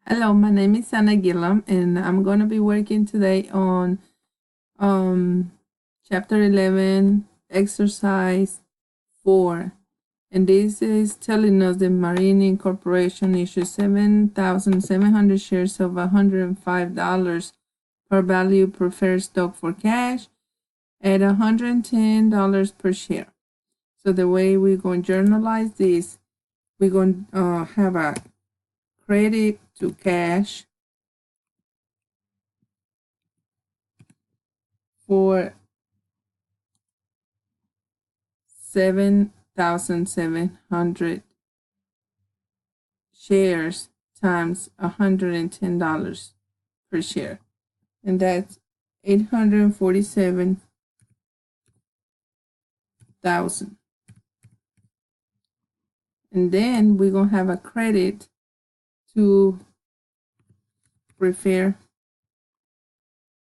Hello, my name is Anna Gillam, and I'm going to be working today on Chapter 11, Exercise 4. And this is telling us that Marine Corporation issued 7,700 shares of $105 per value preferred stock for cash at $110 per share. So the way we're going to journalize this, we're going to have a credit to cash for 7,700 shares times $110 per share, and that's 847,000. And then we're gonna have a credit to preferred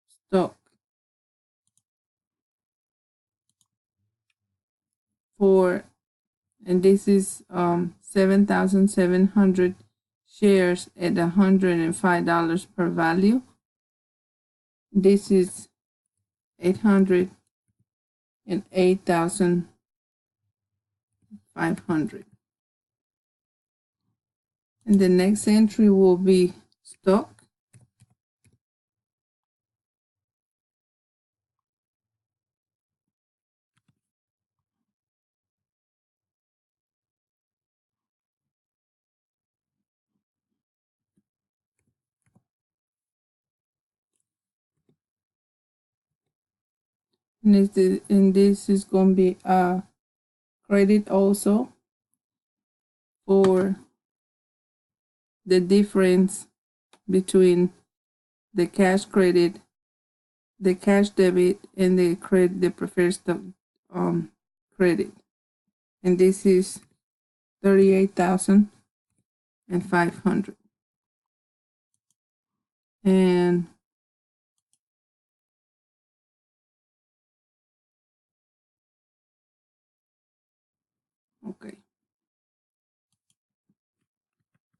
stock for, and this is 7,700 shares at $105 per value. This is 808,500. And the next entry will be stock. And this is going to be a credit also for the difference between the cash credit, the cash debit, and the preferred stock credit. And this is 38,500. And okay.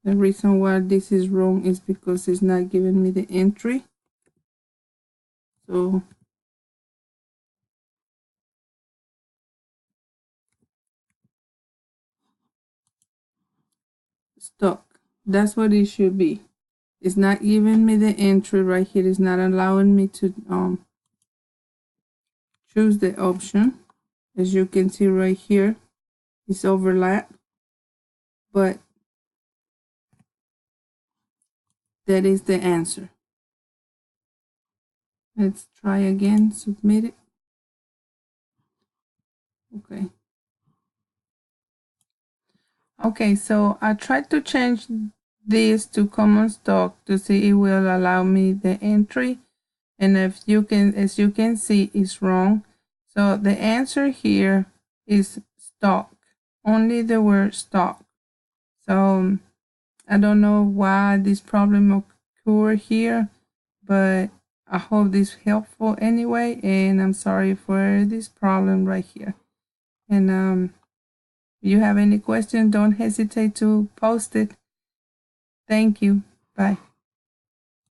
The reason why this is wrong is because it's not giving me the entry. So stock, that's what it should be. It's not giving me the entry right here. It's not allowing me to choose the option. As you can see right here, it's overlap, but that is the answer. Let's try again, submit it. Okay, so I tried to change this to common stock to see it will allow me the entry, and as you can see, it's wrong. So the answer here is stock, only the word stock. So I don't know why this problem occurred here, but I hope this is helpful anyway, and I'm sorry for this problem right here. And if you have any questions, don't hesitate to post it. Thank you. Bye.